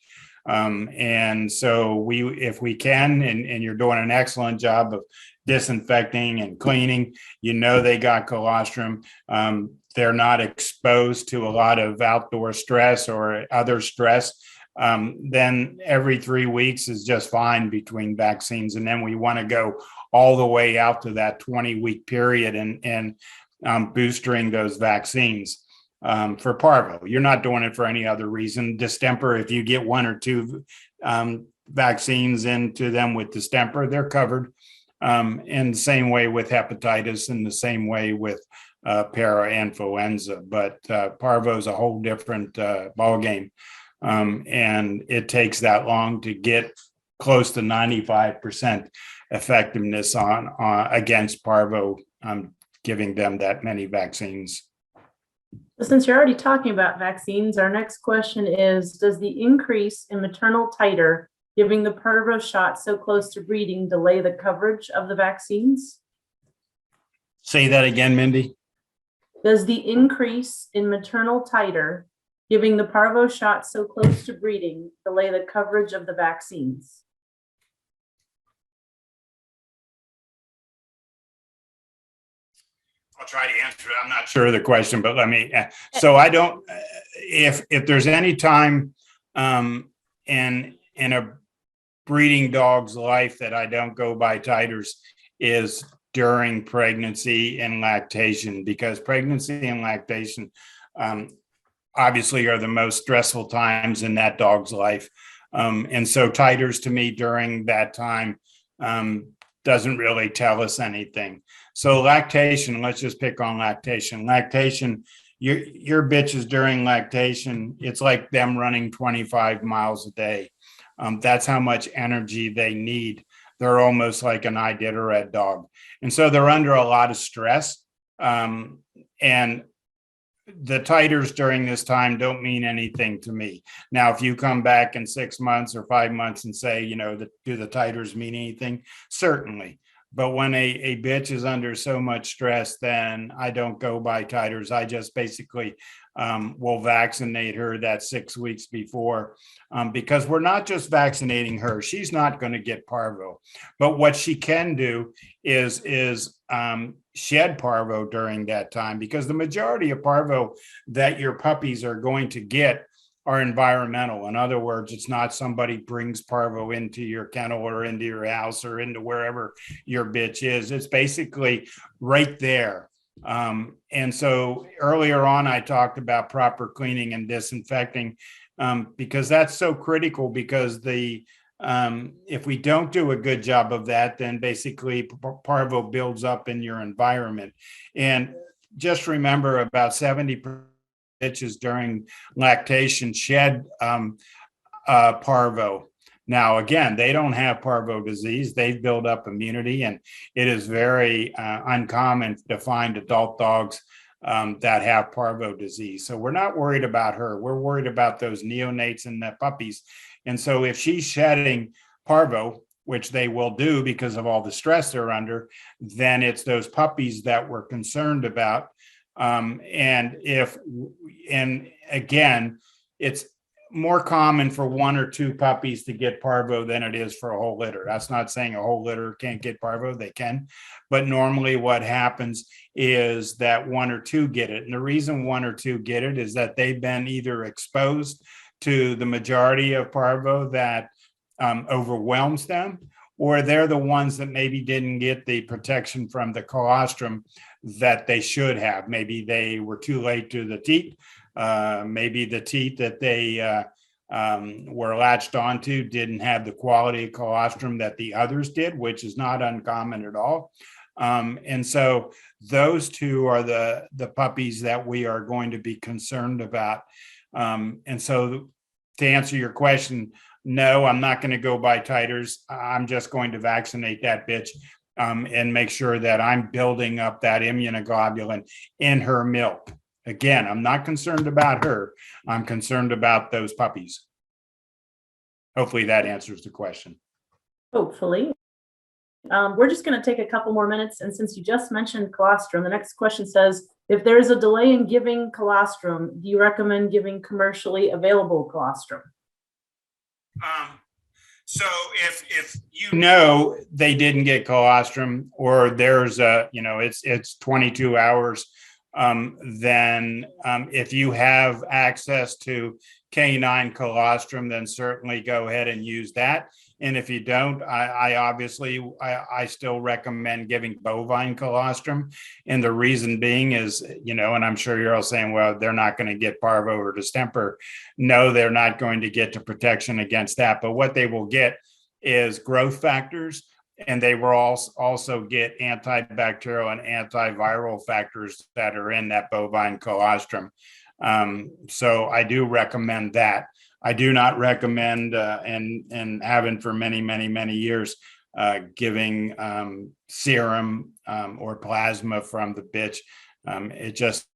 And so if we can, and you're doing an excellent job of disinfecting and cleaning, they got colostrum, they're not exposed to a lot of outdoor stress or other stress, then every 3 weeks is just fine between vaccines. And then we want to go all the way out to that 20-week period and boostering those vaccines. For Parvo, you're not doing it for any other reason. Distemper, if you get 1 or 2 vaccines into them with distemper, they're covered. In the same way with hepatitis, and the same way with parainfluenza. But Parvo is a whole different ballgame, and it takes that long to get close to 95% effectiveness on against Parvo, giving them that many vaccines. Since you're already talking about vaccines, our next question is, does the increase in maternal titer giving the Parvo shot so close to breeding delay the coverage of the vaccines? Say that again, Mindy. Does the increase in maternal titer giving the Parvo shot so close to breeding delay the coverage of the vaccines? I'll try to answer it. I'm not sure of the question, but let me. So I don't. If there's any time in a breeding dog's life that I don't go by titers, is during pregnancy and lactation, because pregnancy and lactation obviously are the most stressful times in that dog's life, and so titers to me during that time doesn't really tell us anything. So lactation, let's just pick on lactation. Lactation, your bitches during lactation, it's like them running 25 miles a day. That's how much energy they need. They're almost like an Iditarod dog. And so they're under a lot of stress. And the titers during this time don't mean anything to me. Now, if you come back in 6 months or 5 months and say, do the titers mean anything? Certainly. But when a bitch is under so much stress, then I don't go by titers. I just basically will vaccinate her that 6 weeks before, because we're not just vaccinating her. She's not going to get Parvo. But what she can do is shed Parvo during that time, because the majority of Parvo that your puppies are going to get are environmental. In other words, it's not somebody brings Parvo into your kennel or into your house or into wherever your bitch is. It's basically right there. And so earlier on, I talked about proper cleaning and disinfecting, because that's so critical, because if we don't do a good job of that, then basically Parvo builds up in your environment. And just remember, about 70% bitches during lactation shed Parvo. Now, again, they don't have Parvo disease. They've built up immunity, and it is very uncommon to find adult dogs that have Parvo disease. So we're not worried about her. We're worried about those neonates and the puppies. And so if she's shedding Parvo, which they will do because of all the stress they're under, then it's those puppies that we're concerned about. And again, it's more common for 1 or 2 puppies to get Parvo than it is for a whole litter. That's not saying a whole litter can't get Parvo, they can. But normally what happens is that 1 or 2 get it. And the reason 1 or 2 get it is that they've been either exposed to the majority of Parvo that overwhelms them, or they're the ones that maybe didn't get the protection from the colostrum that they should have. Maybe they were too late to the teat. Maybe the teat that they were latched onto didn't have the quality of colostrum that the others did, which is not uncommon at all. And so those 2 are the puppies that we are going to be concerned about. And so to answer your question, no, I'm not going to go by titers. I'm just going to vaccinate that bitch and make sure that I'm building up that immunoglobulin in her milk. Again, I'm not concerned about her. I'm concerned about those puppies. Hopefully that answers the question. Hopefully. We're just going to take a couple more minutes. And since you just mentioned colostrum, the next question says, if there is a delay in giving colostrum, do you recommend giving commercially available colostrum? So if they didn't get colostrum, or there's it's 22 hours, then if you have access to canine colostrum, then certainly go ahead and use that. And if you don't, I obviously still recommend giving bovine colostrum. And the reason being is, and I'm sure you're all saying, well, they're not going to get parvo or distemper. No, they're not going to get the protection against that. But what they will get is growth factors, and they will also get antibacterial and antiviral factors that are in that bovine colostrum. So I do recommend that. I do not recommend, and haven't for many, many, many years, giving serum or plasma from the bitch. It just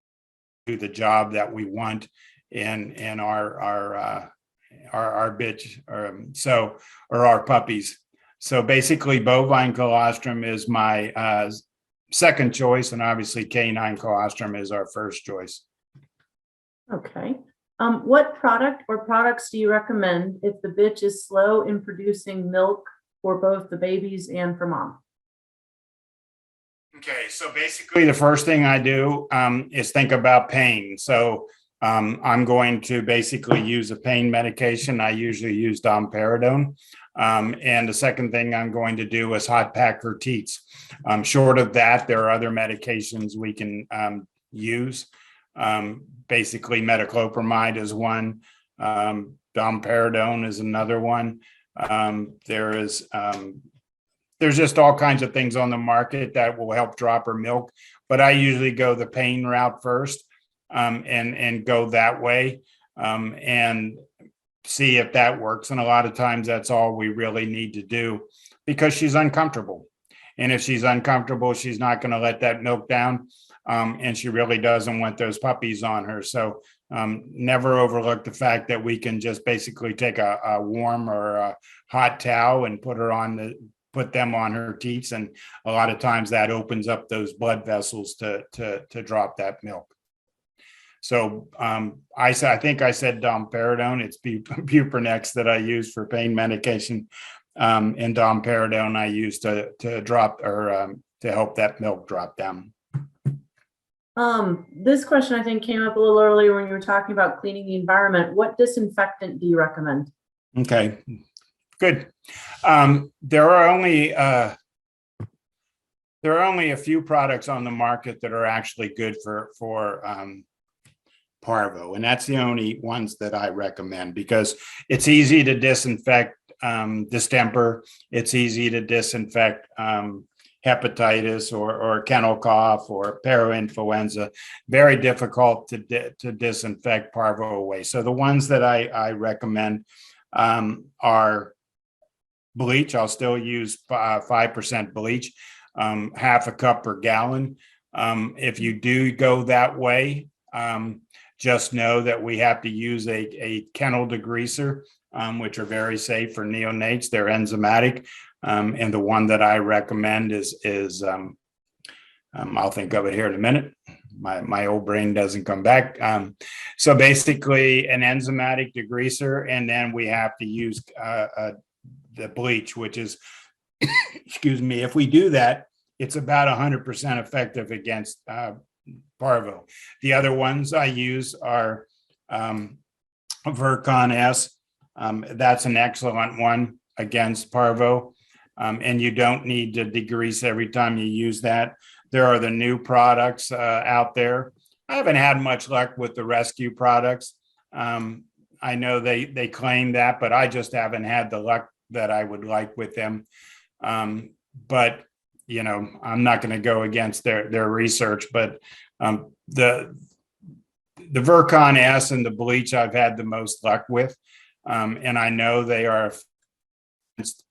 do the job that we want in our bitch, or our puppies. So basically, bovine colostrum is my second choice, and obviously canine colostrum is our first choice. Okay. What product or products do you recommend if the bitch is slow in producing milk for both the babies and for mom? Okay, so basically the first thing I do is think about pain. So I'm going to basically use a pain medication. I usually use domperidone. And the second thing I'm going to do is hot pack her teats. Short of that, there are other medications we can use. Basically metoclopramide is one. Domperidone is another one. There's just all kinds of things on the market that will help drop her milk, but I usually go the pain route first, and go that way, and see if that works. And a lot of times that's all we really need to do, because she's uncomfortable. And if she's uncomfortable, she's not going to let that milk down. And she really doesn't want those puppies on her. So never overlook the fact that we can just basically take a warm or a hot towel and put them on her teats. And a lot of times that opens up those blood vessels to drop that milk. So I think I said domperidone. It's Buprenex that I use for pain medication, and domperidone I use to drop, or to help that milk drop down. This question I think came up a little earlier when you were talking about cleaning the environment. What disinfectant do you recommend? Okay, good. There are only a few products on the market that are actually good for Parvo, and that's the only ones that I recommend, because it's easy to disinfect distemper. It's easy to disinfect hepatitis or kennel cough or parainfluenza. Very difficult to disinfect Parvo away. So the ones that I recommend are bleach. I'll still use 5% bleach, half a cup per gallon. If you do go that way, just know that we have to use a kennel degreaser, which are very safe for neonates. They're enzymatic. And the one that I recommend is I'll think of it here in a minute. My old brain doesn't come back. So basically an enzymatic degreaser, and then we have to use the bleach, which is, excuse me, if we do that, it's about 100% effective against Parvo. The other ones I use are Virkon S. That's an excellent one against Parvo. And you don't need to degrease every time you use that. There are the new products out there. I haven't had much luck with the rescue products. I know they claim that, but I just haven't had the luck that I would like with them. But I'm not going to go against their research, but the Virkon S and the bleach I've had the most luck with. And I know they are against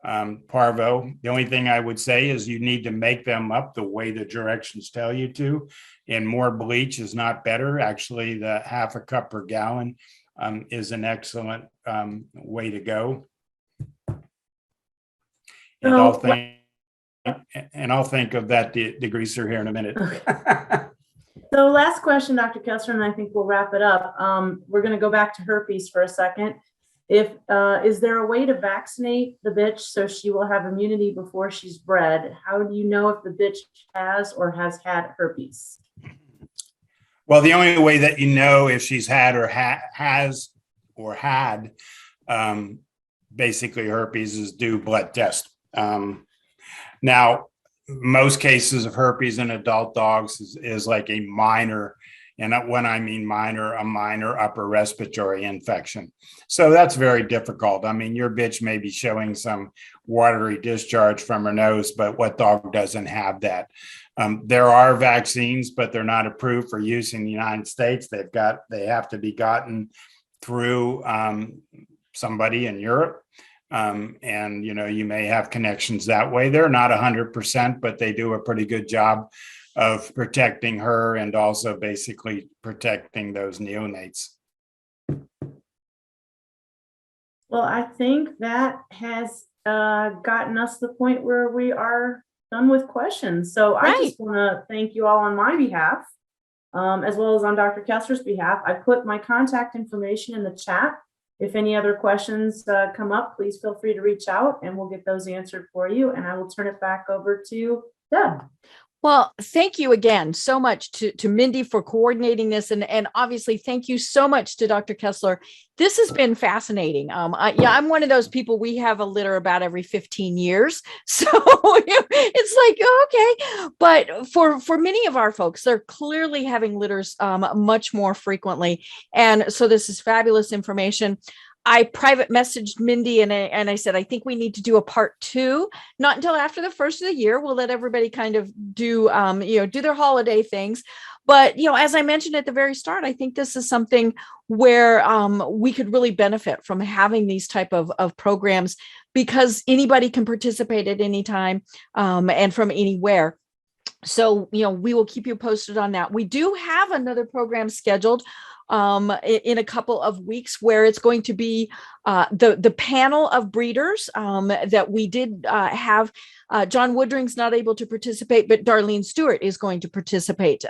Parvo. The only thing I would say is you need to make them up the way the directions tell you to, and more bleach is not better. Actually, the half a cup per gallon is an excellent way to go. And I'll think of that degreeser here in a minute. So last question, Dr. Kesler, and I think we'll wrap it up. We're going to go back to herpes for a second. Is there a way to vaccinate the bitch so she will have immunity before she's bred? How do you know if the bitch has or has had herpes? Well, the only way that you know if she's had or has or had basically herpes is do blood test. Now, most cases of herpes in adult dogs is like a minor, and when I mean minor, a minor upper respiratory infection. So that's very difficult. I mean, your bitch may be showing some watery discharge from her nose, but what dog doesn't have that? There are vaccines, but they're not approved for use in the United States. They have to be gotten through somebody in Europe. And, you know, you may have connections that way. They're not 100%, but they do a pretty good job of protecting her and also basically protecting those neonates. Well, I think that has gotten us to the point where we are done with questions. So I just want to thank you all on my behalf, as well as on Dr. Kessler's behalf. I put my contact information in the chat. If any other questions come up, please feel free to reach out and we'll get those answered for you. And I will turn it back over to Deb. Well, thank you again so much to Mindy for coordinating this. And obviously, thank you so much to Dr. Kesler. This has been fascinating. I'm one of those people, we have a litter about every 15 years. So it's like, okay. But for many of our folks, they're clearly having litters much more frequently. And so this is fabulous information. I private messaged Mindy and I said, I think we need to do a part 2, not until after the first of the year. We'll let everybody kind of do, do their holiday things. But, as I mentioned at the very start, I think this is something where we could really benefit from having these type of programs, because anybody can participate at any time and from anywhere. So, we will keep you posted on that. We do have another program scheduled in a couple of weeks, where it's going to be the panel of breeders that we did have. John Woodring's not able to participate, but Darlene Stewart is going to participate.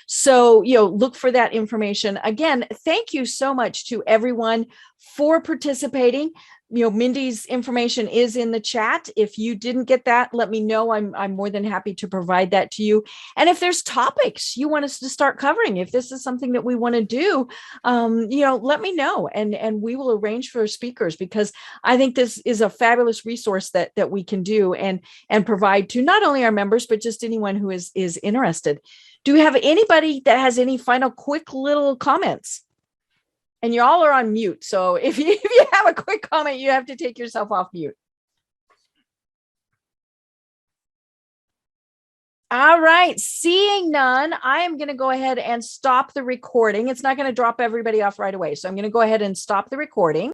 So, look for that information. Again, thank you so much to everyone for participating. Mindy's information is in the chat. If you didn't get that, let me know. I'm more than happy to provide that to you. And if there's topics you want us to start covering, if this is something that we want to do, let me know, and we will arrange for speakers, because I think this is a fabulous resource that we can do and provide to not only our members, but just anyone who is interested. Do we have anybody that has any final quick little comments? And you all are on mute. So if you have a quick comment, you have to take yourself off mute. All right. Seeing none, I am going to go ahead and stop the recording. It's not going to drop everybody off right away. So I'm going to go ahead and stop the recording.